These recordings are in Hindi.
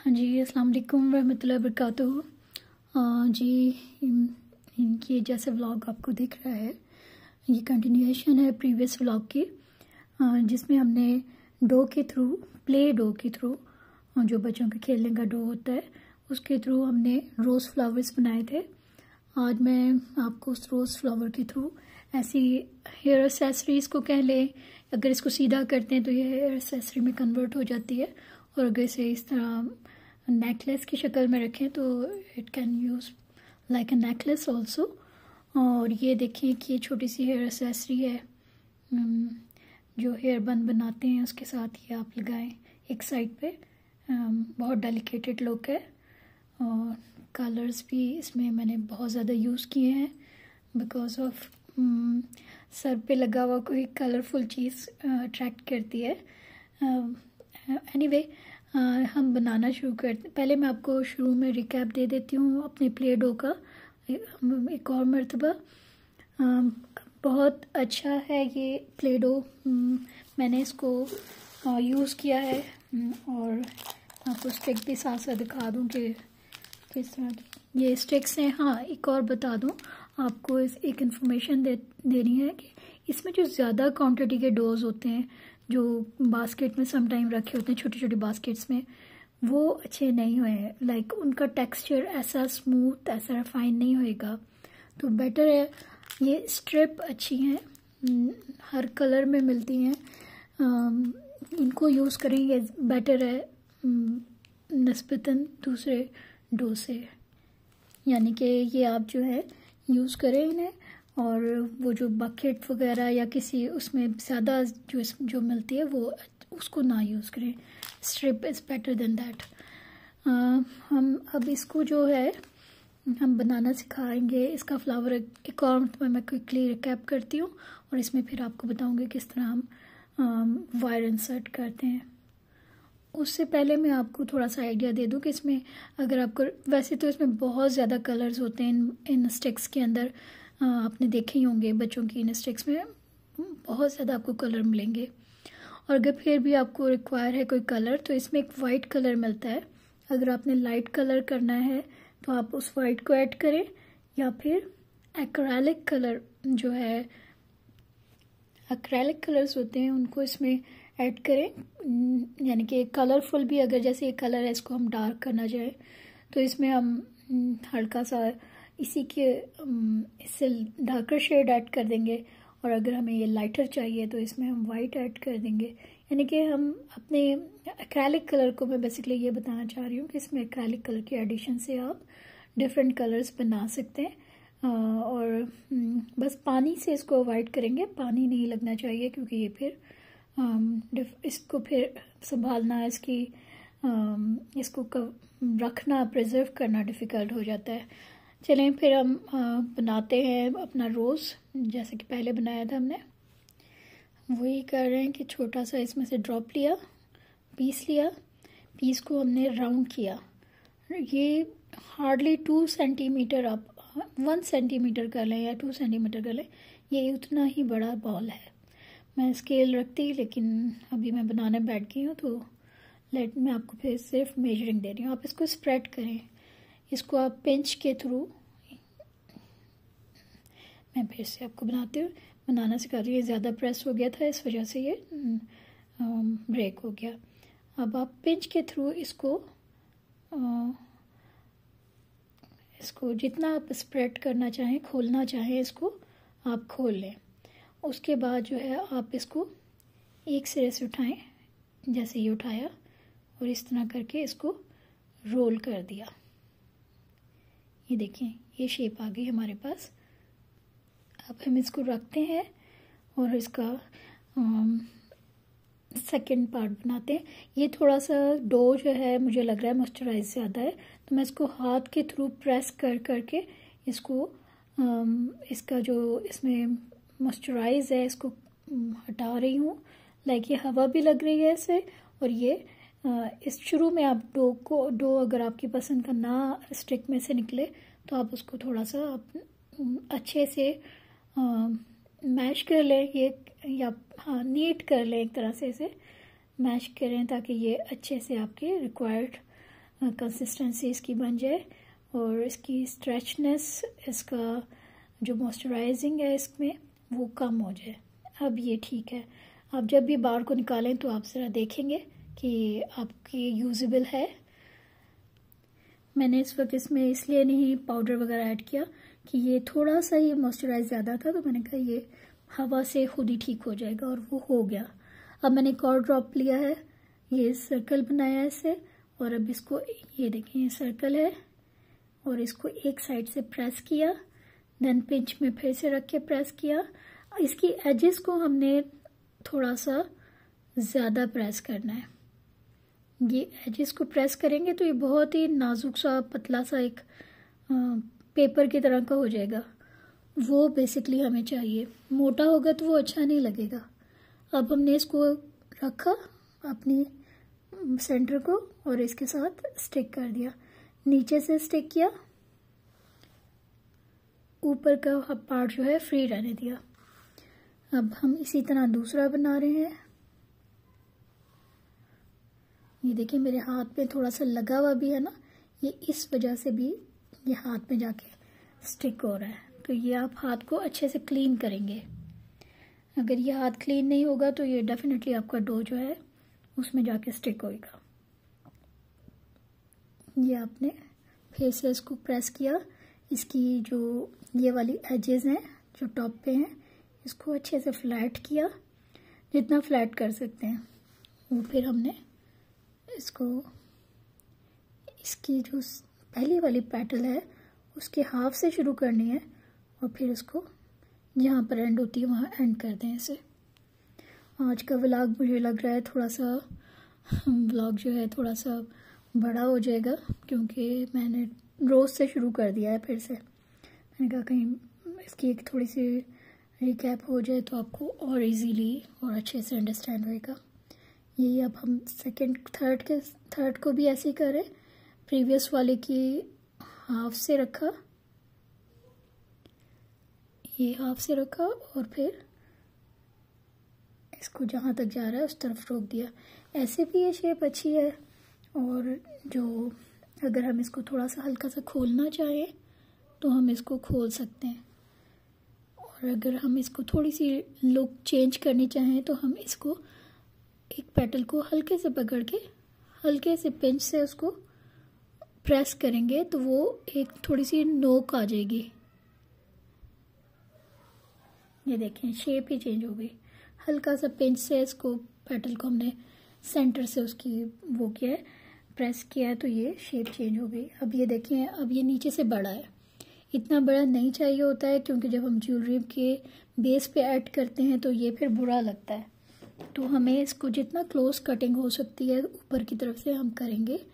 हाँ जी, अस्सलाम वालेकुम रहमतुल्लाहि व बरकातुहू। जी, ये जैसे व्लॉग आपको दिख रहा है, ये कंटिन्यूएशन है प्रीवियस व्लॉग की, जिसमें हमने डो के थ्रू, प्ले डो के थ्रू, जो बच्चों के खेलने का डो होता है, उसके थ्रू हमने रोज़ फ्लावर्स बनाए थे। आज मैं आपको उस रोज़ फ्लावर के थ्रू ऐसी हेयर एक्सेसरीज़ को कह लें, अगर इसको सीधा करते हैं तो ये हेयर एक्सेसरी में कन्वर्ट हो जाती है, और अगर इसे इस तरह नेकलेस की शक्ल में रखें तो it can use like a necklace also. और ये देखिए कि ये छोटी सी हेयर एक्सेसरी है, जो हेयर बन बनाते हैं उसके साथ ये आप लगाएं एक साइड पे। बहुत डेलिकेटेड लुक है, और कलर्स भी इसमें मैंने बहुत ज़्यादा यूज़ किए हैं बिकॉज ऑफ सर पे लगा हुआ कोई कलरफुल चीज़ अट्रैक्ट करती है। एनीवे, हम बनाना शुरू करते। पहले मैं आपको शुरू में रिकैप दे देती हूँ अपने प्ले डो का एक और मर्तबा। बहुत अच्छा है ये प्ले डो, मैंने इसको यूज़ किया है, और आपको स्टिक भी साथ साथ दिखा दूँ कि किस तरह की ये स्टिक्स हैं। हाँ, एक और बता दूँ आपको, एक इन्फॉर्मेशन देनी है कि इसमें जो ज़्यादा क्वांटिटी के डोज होते हैं, जो बास्केट में समटाइम रखे होते हैं छोटी छोटी बास्केट्स में, वो अच्छे नहीं हुए। लाइक उनका टेक्सचर ऐसा स्मूथ, ऐसा रिफाइन नहीं होएगा। तो बेटर है ये स्ट्रिप अच्छी हैं, हर कलर में मिलती हैं, इनको यूज़ करें, ये बेटर है निस्बतन दूसरे डो से। यानी कि ये आप जो है यूज़ करें इन्हें, और वो जो बकेट वगैरह या किसी उसमें ज़्यादा जो मिलती है वो उसको ना यूज़ करें। Strip is better than that. हम अब इसको जो है हम बनाना सिखाएंगे। इसका फ्लावर एक और मैं क्विकली रिकैप करती हूँ, और इसमें फिर आपको बताऊँगी किस तरह हम वायर इंसर्ट करते हैं। उससे पहले मैं आपको थोड़ा सा आइडिया दे दूं कि इसमें अगर आपको, वैसे तो इसमें बहुत ज़्यादा कलर्स होते हैं इन स्टिक्स के अंदर, आपने देखे ही होंगे बच्चों की इन स्टिक्स में बहुत ज़्यादा आपको कलर मिलेंगे। और अगर फिर भी आपको रिक्वायर है कोई कलर, तो इसमें एक वाइट कलर मिलता है। अगर आपने लाइट कलर करना है तो आप उस वाइट को ऐड करें, या फिर एक्रेलिक कलर जो है, एक्रेलिक कलर्स होते हैं उनको इसमें ऐड करें। यानी कि कलरफुल भी, अगर जैसे ये कलर है इसको हम डार्क करना चाहें तो इसमें हम हल्का सा इसी के इससे डार्कर शेड ऐड कर देंगे, और अगर हमें ये लाइटर चाहिए तो इसमें हम वाइट ऐड कर देंगे। यानी कि हम अपने एक्रेलिक कलर को, मैं बेसिकली ये बताना चाह रही हूँ कि इसमें एक्रेलिक कलर के एडिशन से आप डिफरेंट कलर्स बना सकते हैं। और बस पानी से इसको अवॉइड करेंगे, पानी नहीं लगना चाहिए क्योंकि ये फिर इसको फिर संभालना, इसको रखना, प्रिजर्व करना डिफ़िकल्ट हो जाता है। चलें फिर हम बनाते हैं अपना रोज़, जैसे कि पहले बनाया था हमने वही कर रहे हैं कि छोटा सा इसमें से ड्रॉप लिया, पीस को हमने राउंड किया। ये हार्डली 2 सेंटीमीटर, आप 1 सेंटीमीटर कर लें या 2 सेंटीमीटर कर लें, ये उतना ही बड़ा बॉल है। मैं स्केल रखती, लेकिन अभी मैं बनाने बैठ गई हूँ, तो मैं आपको फिर सिर्फ मेजरिंग दे रही हूँ। आप इसको स्प्रेड करें, इसको आप पिंच के थ्रू, मैं फिर से आपको बनाना सिखा रही हूँ। ज़्यादा प्रेस हो गया था, इस वजह से ये ब्रेक हो गया। अब आप पिंच के थ्रू इसको जितना आप स्प्रेड करना चाहें, खोलना चाहें, इसको आप खोल लें। उसके बाद जो है आप इसको एक सिरे से उठाएं, जैसे ये उठाया, और इस तरह करके इसको रोल कर दिया। ये देखें, ये शेप आ गई हमारे पास। अब हम इसको रखते हैं और इसका सेकंड पार्ट बनाते हैं। ये थोड़ा सा डो जो है मुझे लग रहा है मॉइस्चराइज ज़्यादा है, तो मैं इसको हाथ के थ्रू प्रेस करके इसको इसका जो इसमें मॉइस्चराइज है इसको हटा रही हूँ। लाइक ये हवा भी लग रही है इससे, और ये इस शुरू में आप डो अगर आपकी पसंद का ना स्टिक में से निकले तो आप उसको थोड़ा सा अच्छे से मैश कर लें, ये या हाँ नीट कर लें, एक तरह से इसे मैश करें ताकि ये अच्छे से आपके रिक्वायर्ड कंसिस्टेंसी इसकी बन जाए और इसकी स्ट्रेचनेस, इसका जो मॉइस्चराइजिंग है इसमें वो कम हो जाए। अब ये ठीक है। आप जब भी बार को निकालें तो आप ज़रा देखेंगे कि आपकी यूजेबल है। मैंने इस वक्त इसमें इसलिए नहीं पाउडर वगैरह ऐड किया कि ये थोड़ा सा ये मॉइस्चराइज ज़्यादा था, तो मैंने कहा ये हवा से खुद ही ठीक हो जाएगा, और वो हो गया। अब मैंने एक और ड्रॉप लिया है, ये सर्कल बनाया है इससे, और अब इसको ये देखें ये सर्कल है, और इसको एक साइड से प्रेस किया, देन पिंच में फिर से रख के प्रेस किया। इसकी एजेस को हमने थोड़ा सा ज़्यादा प्रेस करना है। ये एजेस को प्रेस करेंगे तो ये बहुत ही नाजुक सा पतला सा एक पेपर की तरह का हो जाएगा। वो बेसिकली हमें चाहिए। मोटा होगा तो वो अच्छा नहीं लगेगा। अब हमने इसको रखा अपनी सेंटर को और इसके साथ स्टिक कर दिया। नीचे से स्टिक किया, ऊपर का पार्ट जो है फ्री रहने दिया। अब हम इसी तरह दूसरा बना रहे हैं। ये देखिए मेरे हाथ पे थोड़ा सा लगा हुआ भी है ना, ये इस वजह से भी ये हाथ में जाके स्टिक हो रहा है। तो ये आप हाथ को अच्छे से क्लीन करेंगे। अगर ये हाथ क्लीन नहीं होगा तो ये डेफिनेटली आपका डो जो है उसमें जाके स्टिक होएगा। ये आपने फिर से इसको प्रेस किया, इसकी जो ये वाली एजेस हैं जो टॉप पे हैं इसको अच्छे से फ्लैट किया, जितना फ्लैट कर सकते हैं। वो फिर हमने इसको इसकी जो पहली वाली पेटल है उसके हाफ से शुरू करनी है और फिर इसको जहाँ पर एंड होती है वहाँ एंड कर दें इसे। आज का व्लॉग मुझे लग रहा है थोड़ा सा व्लॉग जो है थोड़ा सा बड़ा हो जाएगा, क्योंकि मैंने रोज से शुरू कर दिया है फिर से। मैंने कहा कहीं इसकी एक थोड़ी सी रिकैप हो जाए तो आपको और इजीली और अच्छे से अंडरस्टैंड होएगा। यही अब हम सेकंड थर्ड को भी ऐसे ही करें। प्रीवियस वाले की हाफ से रखा, ये हाफ से रखा और फिर इसको जहाँ तक जा रहा है उस तरफ रोक दिया। ऐसे भी ये शेप अच्छी है, और जो अगर हम इसको थोड़ा सा हल्का सा खोलना चाहें तो हम इसको खोल सकते हैं, और अगर हम इसको थोड़ी सी लुक चेंज करनी चाहें तो हम इसको एक पेटल को हल्के से पकड़ के हल्के से पिंच से उसको प्रेस करेंगे तो वो एक थोड़ी सी नोक आ जाएगी। ये देखें शेप ही चेंज हो गई। हल्का सा पिंच से इसको पेटल को हमने सेंटर से उसकी वो किया है, प्रेस किया है, तो ये शेप चेंज हो गई। अब ये देखें, अब ये नीचे से बड़ा है। इतना बड़ा नहीं चाहिए होता है, क्योंकि जब हम ज्वेलरी के बेस पे ऐड करते हैं तो ये फिर बुरा लगता है। तो हमें इसको जितना क्लोज कटिंग हो सकती है ऊपर की तरफ से हम करेंगे।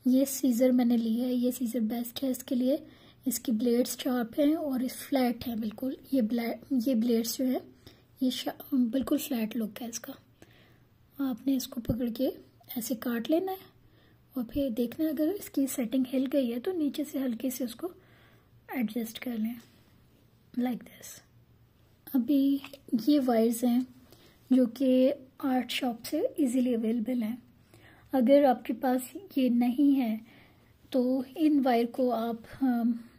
ये सीज़र मैंने लिया है, ये सीज़र बेस्ट है इसके लिए। इसकी ब्लेड्स शार्प हैं और इस फ्लैट हैं बिल्कुल। ये ब्लेड्स जो है ये बिल्कुल फ्लैट लुक है इसका। आपने इसको पकड़ के ऐसे काट लेना है और फिर देखना है अगर इसकी सेटिंग हिल गई है तो नीचे से हल्के से उसको एडजस्ट कर लें लाइक दिस। अभी ये वायर्स हैं जो कि आर्ट शॉप से इजीली अवेलेबल हैं। अगर आपके पास ये नहीं है तो इन वायर को आप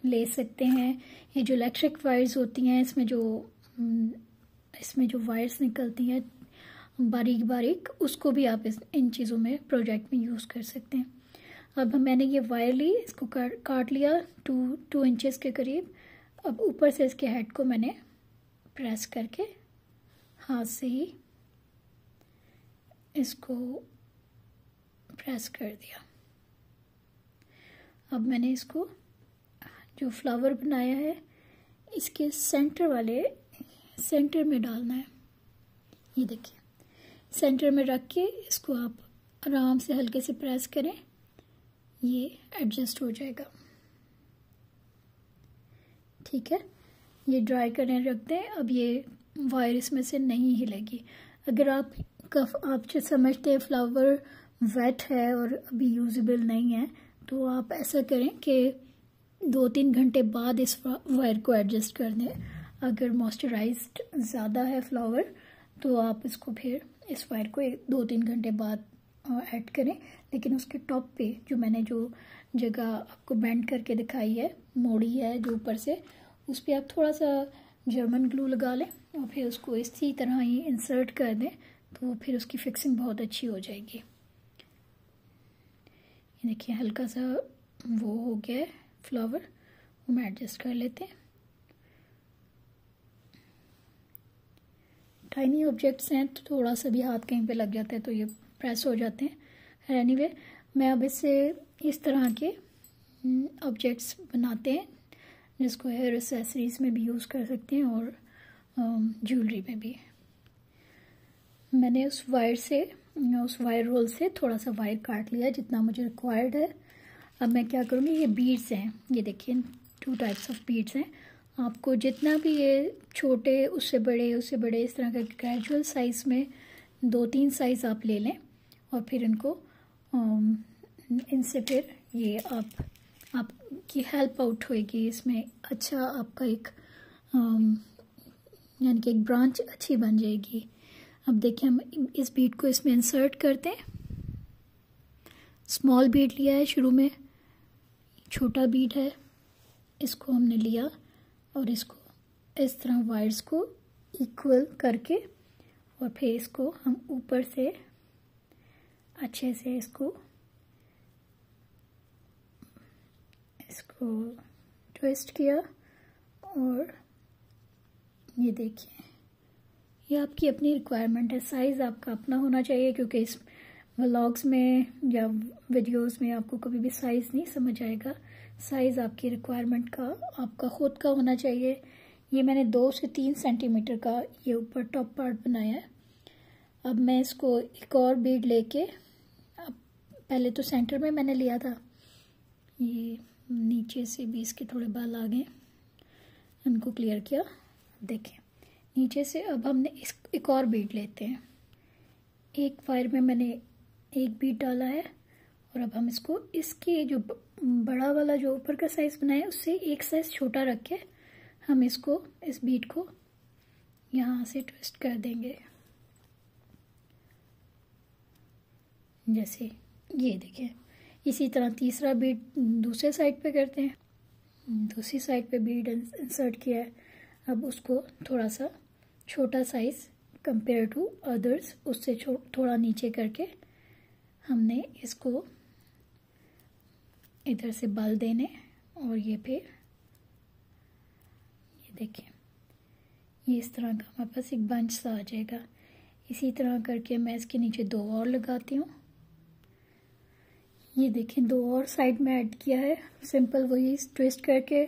ले सकते हैं। ये जो इलेक्ट्रिक वायर्स होती हैं इसमें जो वायर्स निकलती हैं बारीक बारीक, उसको भी आप इन चीज़ों में प्रोजेक्ट में यूज़ कर सकते हैं। अब मैंने ये वायर ली, इसको काट लिया 2 इंचेस के करीब। अब ऊपर से इसके हेड को मैंने प्रेस करके हाथ से ही इसको प्रेस कर दिया। अब मैंने इसको जो फ्लावर बनाया है इसके सेंटर में डालना है। ये देखिए सेंटर में रख के इसको आप आराम से हल्के से प्रेस करें, ये एडजस्ट हो जाएगा। ठीक है, ये ड्राई करने रख दें। अब ये वायर इसमें से नहीं हिलेगी। अगर आप जो समझते हैं फ्लावर वेट है और अभी यूजेबल नहीं है, तो आप ऐसा करें कि 2-3 घंटे बाद इस वायर को एडजस्ट कर दें। अगर मॉइस्चराइज्ड ज़्यादा है फ्लावर तो आप इसको फिर इस वायर को 2-3 घंटे बाद ऐड करें। लेकिन उसके टॉप पे जो मैंने जो जगह आपको बेंड करके दिखाई है, मोड़ी है जो ऊपर से, उस पर आप थोड़ा सा जर्मन ग्लू लगा लें और फिर उसको इसी तरह ही इंसर्ट कर दें, तो फिर उसकी फिक्सिंग बहुत अच्छी हो जाएगी। ये देखिए हल्का सा वो हो गया है फ्लावर, वो मैं एडजस्ट कर लेते हैं। टाइनी ऑब्जेक्ट्स हैं तो थोड़ा सा भी हाथ कहीं पे लग जाता है तो ये प्रेस हो जाते हैं। एनीवे मैं अब इससे इस तरह के ऑब्जेक्ट्स बनाते हैं जिसको हेयर एक्सेसरीज में भी यूज़ कर सकते हैं और ज्वेलरी में भी। मैंने उस वायर रोल से थोड़ा सा वायर काट लिया जितना मुझे रिक्वायर्ड है। अब मैं क्या करूँगी, ये बीड्स हैं, ये देखिए 2 टाइप्स ऑफ बीड्स हैं। आपको जितना भी ये छोटे उससे बड़े इस तरह का ग्रेजुअल साइज़ में 2-3 साइज़ आप ले लें और फिर इनको इनसे फिर ये आपकी हेल्प आउट होएगी इसमें। अच्छा आपका एक यानी कि एक ब्रांच अच्छी बन जाएगी। अब देखिए हम इस बीड को इसमें इंसर्ट करते हैं। स्मॉल बीड लिया है शुरू में, छोटा बीड है, इसको हमने लिया और इसको इस तरह वायर्स को इक्वल करके और फिर इसको हम ऊपर से अच्छे से इसको ट्विस्ट किया और ये देखिए ये आपकी अपनी रिक्वायरमेंट है। साइज़ आपका अपना होना चाहिए क्योंकि इस व्लॉग्स में या वीडियोस में आपको कभी भी साइज़ नहीं समझ आएगा। साइज़ आपकी रिक्वायरमेंट का आपका खुद का होना चाहिए। ये मैंने 2 से 3 सेंटीमीटर का ये ऊपर टॉप पार्ट बनाया है। अब मैं इसको एक और बीड लेके, अब पहले तो सेंटर में मैंने लिया था, ये नीचे से भी इसके थोड़े बाल आ गए, उनको क्लियर किया। देखें नीचे से अब हमने एक और बीड लेते हैं। एक वायर में मैंने एक बीड डाला है और अब हम इसको इसके जो बड़ा वाला जो ऊपर का साइज़ बनाया है उससे एक साइज़ छोटा रख के हम इसको इस बीड को यहाँ से ट्विस्ट कर देंगे। जैसे ये देखिए, इसी तरह तीसरा बीड दूसरे साइड पे करते हैं। दूसरी साइड पे बीड इंसर्ट किया है, अब उसको थोड़ा सा छोटा साइज़ कंपेयर टू अदर्स उससे थोड़ा नीचे करके हमने इसको इधर से बल देने और ये फिर ये देखिए ये इस तरह का हमारे पास एक बंच सा आ जाएगा। इसी तरह करके मैं इसके नीचे 2 और लगाती हूँ। ये देखें 2 और साइड में ऐड किया है, सिंपल वही ट्विस्ट करके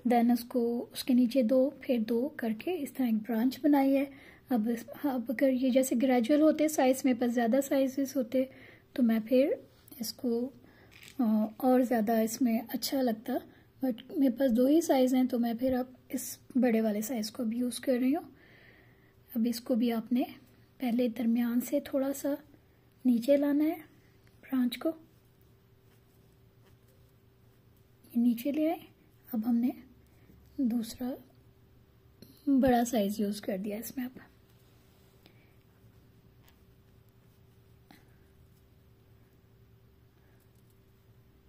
देन उसको उसके नीचे 2 फिर 2 करके इस तरह एक ब्रांच बनाई है। अब अगर ये जैसे ग्रेजुअल होते साइज़ में पर ज़्यादा साइजेस होते तो मैं फिर इसको और ज़्यादा इसमें अच्छा लगता, बट मेरे पास 2 ही साइज़ हैं तो मैं फिर अब इस बड़े वाले साइज़ को भी यूज़ कर रही हूँ। अब इसको भी आपने पहले दरमियान से थोड़ा सा नीचे लाना है ब्रांच को, ये नीचे ले आए। अब हमने दूसरा बड़ा साइज़ यूज़ कर दिया इसमें। अब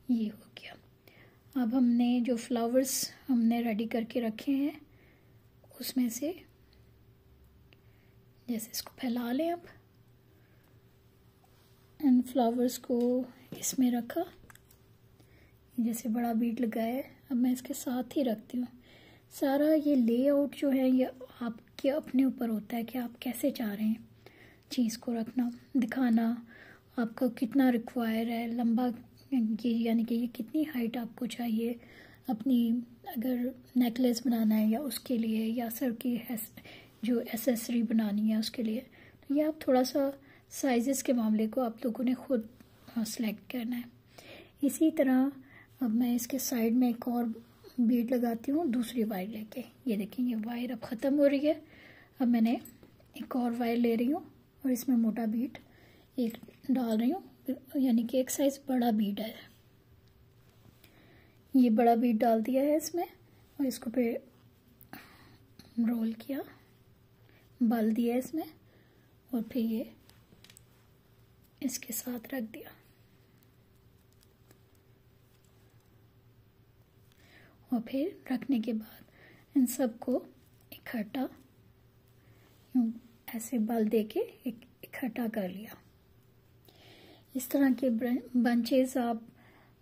ये हो गया। अब हमने जो फ्लावर्स हमने रेडी करके रखे हैं उसमें से जैसे इसको फैला लें अब, इन फ्लावर्स को इसमें रखा, जैसे बड़ा बीट लगाया है। अब मैं इसके साथ ही रखती हूँ। सारा ये लेआउट जो है ये आपके अपने ऊपर होता है कि आप कैसे चाह रहे हैं चीज़ को रखना, दिखाना, आपको कितना रिक्वायर है, लंबा यानी कि ये कितनी हाइट आपको चाहिए अपनी, अगर नेकलेस बनाना है या उसके लिए, या सर की जो एसेसरी बनानी है उसके लिए, तो ये आप थोड़ा सा साइज़ेस के मामले को आप लोगों ने खुद सेलेक्ट करना है। इसी तरह अब मैं इसके साइड में एक और बीड लगाती हूँ दूसरी वायर लेके। ये देखिए ये वायर अब ख़त्म हो रही है। अब मैंने एक और वायर ले रही हूँ और इसमें मोटा बीड एक डाल रही हूँ, यानी कि एक साइज़ बड़ा बीड है। ये बड़ा बीड डाल दिया है इसमें और इसको फिर रोल किया, बल दिया इसमें और फिर ये इसके साथ रख दिया। और फिर रखने के बाद इन सब को इकट्ठा ऐसे बल दे के इकट्ठा कर लिया। इस तरह के बंचेस आप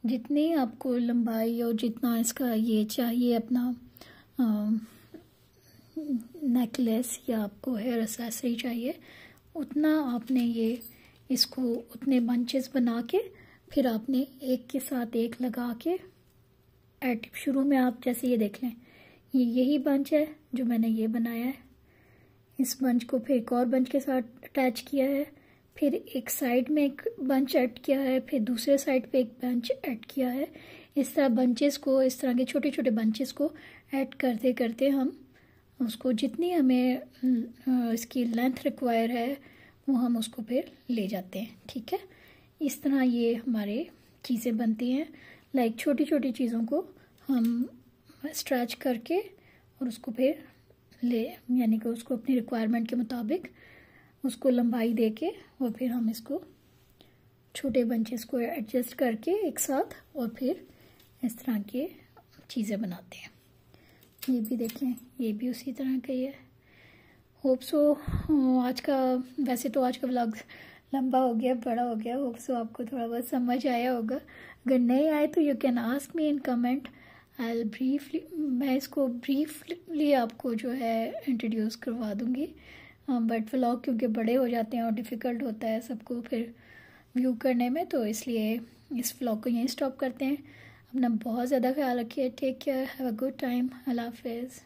जितनी आपको लंबाई और जितना इसका ये चाहिए अपना नेकलेस या आपको हेयर एक्सेसरी चाहिए उतना आपने इसको उतने बंचेस बना के फिर आपने एक के साथ एक लगा के शुरू में आप जैसे ये देख लें यही बंच है जो मैंने ये बनाया है। इस बंच को फिर एक और बंच के साथ अटैच किया है, फिर एक साइड में एक बंच ऐड किया है, फिर दूसरे साइड पे एक बंच ऐड किया है। इस तरह बंचेस को, इस तरह के छोटे छोटे बंचेस को ऐड करते करते हम उसको जितनी हमें इसकी लेंथ रिक्वायर है वो हम उसको फिर ले जाते हैं। ठीक है, इस तरह ये हमारे चीज़ें बनती हैं। लाइक छोटी छोटी चीज़ों को हम स्ट्रेच करके और उसको फिर यानी कि उसको अपनी रिक्वायरमेंट के मुताबिक उसको लंबाई दे के और फिर हम इसको छोटे बंचेस को एडजस्ट करके एक साथ और फिर इस तरह के चीज़ें बनाते हैं। ये भी देखें, ये भी उसी तरह का ही है। होप सो आज का, वैसे तो आज का व्लॉग लंबा हो गया, बड़ा हो गया। होप सो आपको थोड़ा बहुत समझ आया होगा। अगर नहीं आए तो you can ask me in comment. I briefly, मैं इसको ब्रीफली आपको जो है इंट्रोड्यूस करवा दूँगी। बट व्लॉग क्योंकि बड़े हो जाते हैं और डिफ़िकल्ट होता है सबको फिर व्यू करने में, तो इसलिए इस व्लॉग को यहीं स्टॉप करते हैं। अपना बहुत ज़्यादा ख्याल रखिए। Take care, have a good time. अल्लाह हाफिज़।